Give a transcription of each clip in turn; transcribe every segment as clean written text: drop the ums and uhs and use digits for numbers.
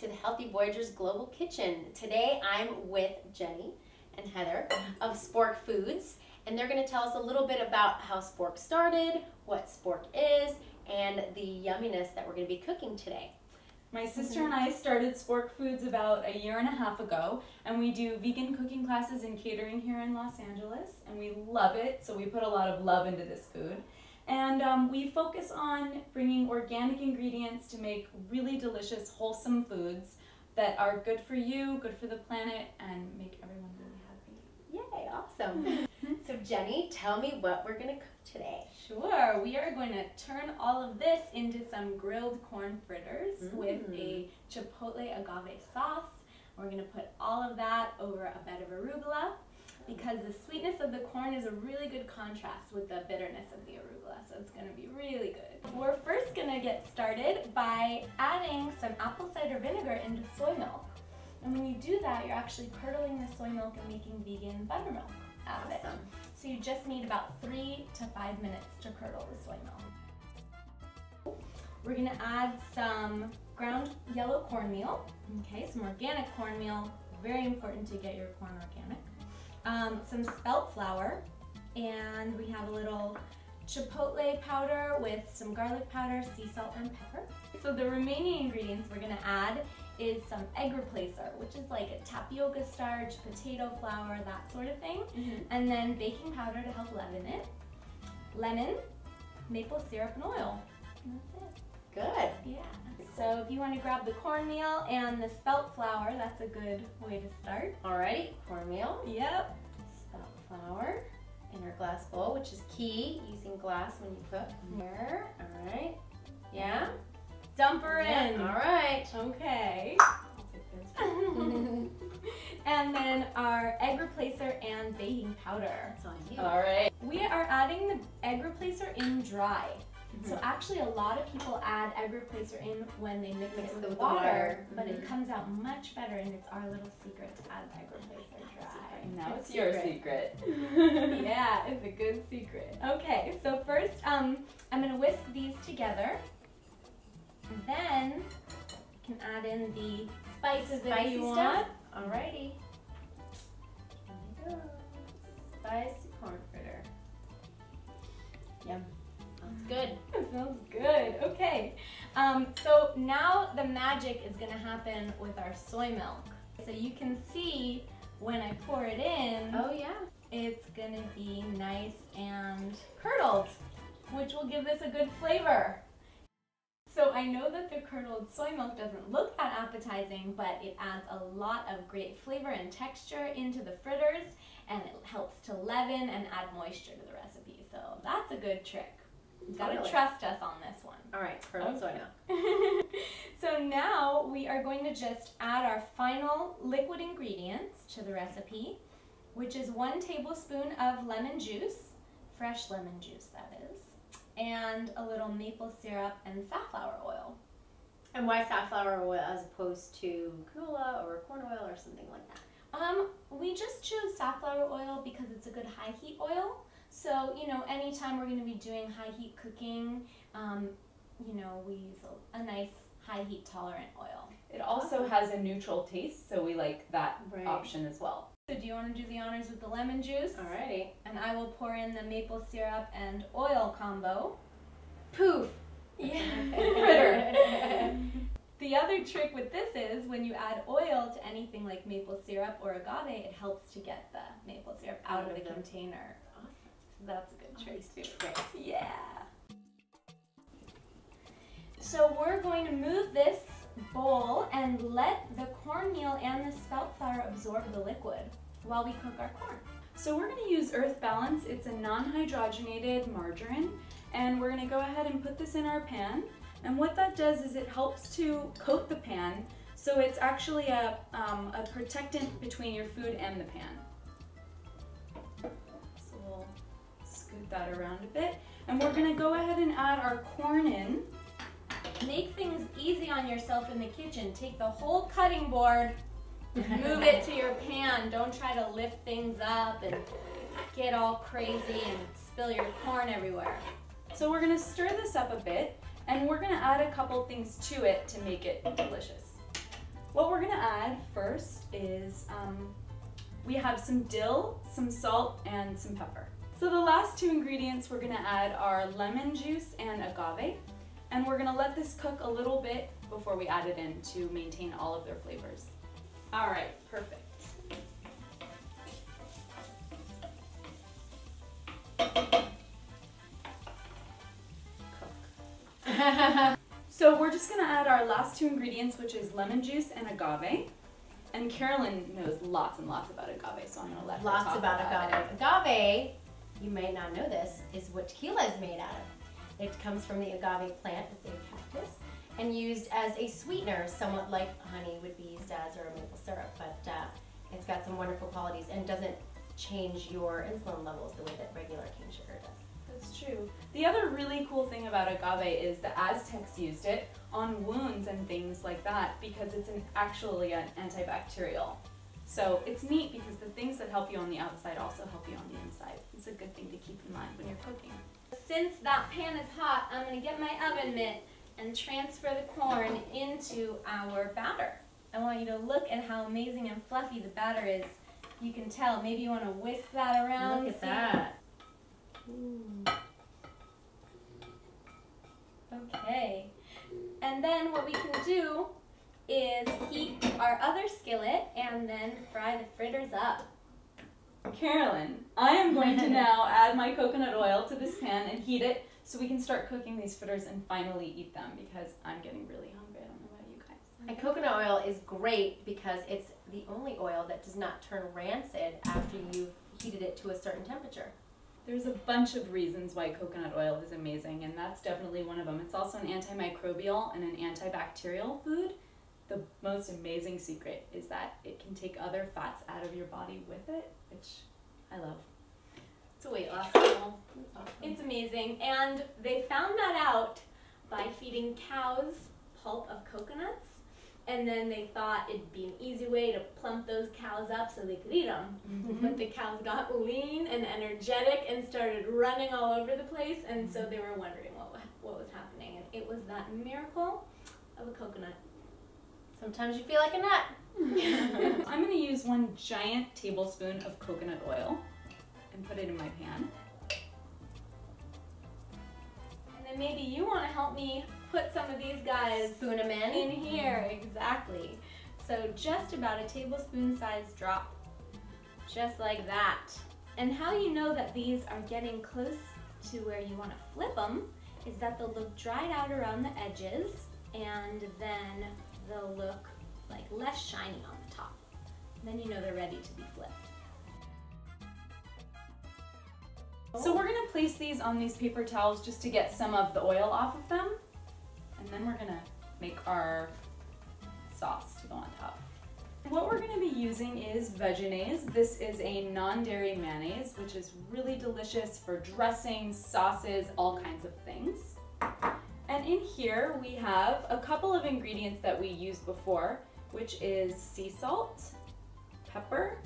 to the Healthy Voyager's Global Kitchen. Today I'm with Jenny and Heather of Spork Foods, and they're going to tell us a little bit about how Spork started, what Spork is, and the yumminess that we're going to be cooking today. My sister and I started Spork Foods about a year and a half ago, and we do vegan cooking classes and catering here in Los Angeles, and we love it, so we put a lot of love into this food. And we focus on bringing organic ingredients to make really delicious, wholesome foods that are good for you, good for the planet, and make everyone really happy. Yay, awesome. So Jenny, tell me what we're going to cook today. Sure, we are going to turn all of this into some grilled corn fritters with a chipotle agave sauce. We're going to put all of that over a bed of arugula because the sweetness of the corn is a really good contrast with the bitterness of the arugula, so it's going to be really good. We're first going to get started by adding some apple cider vinegar into soy milk. And when you do that, you're actually curdling the soy milk and making vegan buttermilk out of it. So you just need about 3 to 5 minutes to curdle the soy milk. We're going to add some ground yellow cornmeal, okay, some organic cornmeal, very important to get your corn organic. Some spelt flour, and we have a little chipotle powder with some garlic powder, sea salt, and pepper. So the remaining ingredients we're going to add is some egg replacer, which is like a tapioca starch, potato flour, that sort of thing, and then baking powder to help leaven it, lemon, maple syrup, and oil. And that's it. Good. Yeah. So if you want to grab the cornmeal and the spelt flour, that's a good way to start. Alrighty, cornmeal. Yep. Spelt flour in our glass bowl, which is key, using glass when you cook. Here, alright. Yeah? Dump her in. Alright. Okay. I'll take this. And then our egg replacer and baking powder. That's all you need. Alright. We are adding the egg replacer in dry. So actually a lot of people add egg replacer in when they mix it with water, but it comes out much better, and it's our little secret to add egg replacer dry. Now it's your secret. Yeah, it's a good secret. Okay, so first I'm going to whisk these together. And then you can add in the spices that you want. Alrighty. Here we go. Spicy corn fritter. Yum. Sounds good. That sounds good. Okay. So now the magic is going to happen with our soy milk. So you can see when I pour it in, oh yeah, it's going to be nice and curdled, which will give this a good flavor. So I know that the curdled soy milk doesn't look that appetizing, but it adds a lot of great flavor and texture into the fritters, and it helps to leaven and add moisture to the recipe. So that's a good trick. You've got to trust us on this one. All right, curdled soy milk. So now we are going to just add our final liquid ingredients to the recipe, which is 1 tablespoon of lemon juice, fresh lemon juice that is, and a little maple syrup and safflower oil. And why safflower oil as opposed to canola or corn oil or something like that? We just choose safflower oil because it's a good high heat oil. So, you know, anytime we're going to be doing high heat cooking, you know, we use a nice high heat tolerant oil. It also has a neutral taste, so we like that option as well. So do you want to do the honors with the lemon juice? Alrighty. And I will pour in the maple syrup and oil combo. Poof! Yeah. Fritter. The other trick with this is when you add oil to anything like maple syrup or agave, it helps to get the maple syrup out of the container. Awesome. So that's a good trick too. Yeah. So we're going to move this bowl and let the cornmeal and the spelt flour absorb the liquid while we cook our corn. So we're going to use Earth Balance. It's a non-hydrogenated margarine, and we're going to go ahead and put this in our pan. And what that does is it helps to coat the pan, so it's actually a protectant between your food and the pan. So we'll scoot that around a bit, and we're going to go ahead and add our corn in. Make things easy on yourself in the kitchen. Take the whole cutting board, move it to your pan. Don't try to lift things up and get all crazy and spill your corn everywhere. So we're going to stir this up a bit, and we're going to add a couple things to it to make it delicious. what we're gonna add first is we have some dill, some salt, and some pepper. So the last two ingredients we're gonna add are lemon juice and agave, and we're gonna let this cook a little bit before we add it in to maintain all of their flavors. All right, perfect. So we're just gonna add our last two ingredients, which is lemon juice and agave. And Carolyn knows lots and lots about agave, so I'm gonna let her Lots talk about agave. Agave, you may not know this, is what tequila is made out of. It comes from the agave plant, it's a cactus, and used as a sweetener, somewhat like honey would be used as, or a maple syrup, but it's got some wonderful qualities and doesn't change your insulin levels the way that regular cane sugar does. That's true. The other really cool thing about agave is the Aztecs used it on wounds and things like that because it's actually an antibacterial. So it's neat because the things that help you on the outside also help you on the inside. It's a good thing to keep in mind when you're cooking. Since that pan is hot, I'm going to get my oven mitt and transfer the corn into our batter. I want you to look at how amazing and fluffy the batter is. You can tell. Maybe you want to whisk that around. Look at that. Ooh. Okay. And then what we can do is heat our other skillet and then fry the fritters up. Carolyn, I am going to now add my coconut oil to this pan and heat it so we can start cooking these fritters and finally eat them because I'm getting really hungry. I don't know about you guys. And coconut oil is great because it's the only oil that does not turn rancid after you've heated it to a certain temperature. There's a bunch of reasons why coconut oil is amazing, and that's definitely one of them. It's also an antimicrobial and an antibacterial food. The most amazing secret is that it can take other fats out of your body with it, which I love. It's a weight loss tool. It's amazing. And they found that out by feeding cows pulp of coconuts. And then they thought it'd be an easy way to plump those cows up so they could eat them. Mm-hmm. But the cows got lean and energetic and started running all over the place. And so they were wondering what was happening. And it was that miracle of a coconut. Sometimes you feel like a nut. I'm going to use 1 giant tablespoon of coconut oil and put it in my pan. And then maybe you want to help me put some of these guys Spoon them in here. Exactly. So just about a tablespoon size drop, just like that. And how you know that these are getting close to where you want to flip them is that they'll look dried out around the edges and then they'll look like less shiny on the top. And then you know they're ready to be flipped. So we're going to place these on these paper towels just to get some of the oil off of them. And then we're going to make our sauce to go on top. What we're going to be using is Vegenaise. This is a non-dairy mayonnaise, which is really delicious for dressings, sauces, all kinds of things. And in here we have a couple of ingredients that we used before, which is sea salt, pepper,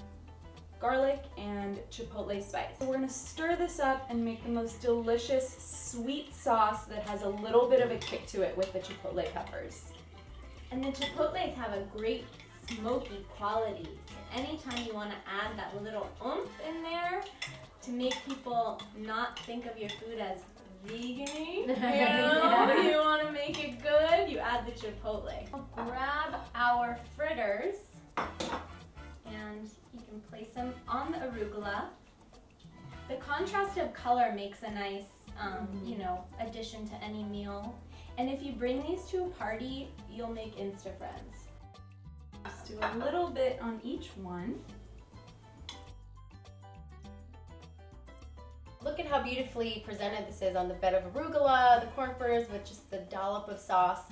garlic, and chipotle spice. So we're gonna stir this up and make the most delicious sweet sauce that has a little bit of a kick to it with the chipotle peppers. And the chipotles have a great smoky quality. So anytime you want to add that little oomph in there to make people not think of your food as vegan-y, you want to make it good, you add the chipotle. Grab our fritters and you can place them on the arugula. The contrast of color makes a nice, addition to any meal. And if you bring these to a party, you'll make Insta friends. Just do a little bit on each one. Look at how beautifully presented this is on the bed of arugula, the corn fritters with just the dollop of sauce.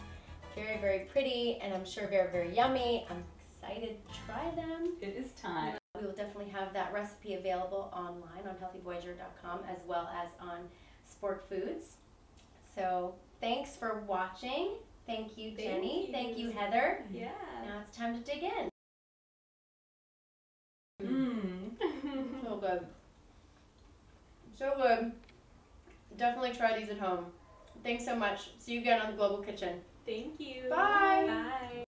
Very, very pretty, and I'm sure very, very yummy. I'm excited to try them. It is time. We will definitely have that recipe available online on healthyvoyager.com as well as on Spork Foods. So thanks for watching. Thank you, Jenny. Thank you, Heather. Yeah. Now it's time to dig in. So good. So good. Definitely try these at home. Thanks so much. See you again on the Global Kitchen. Thank you. Bye. Bye.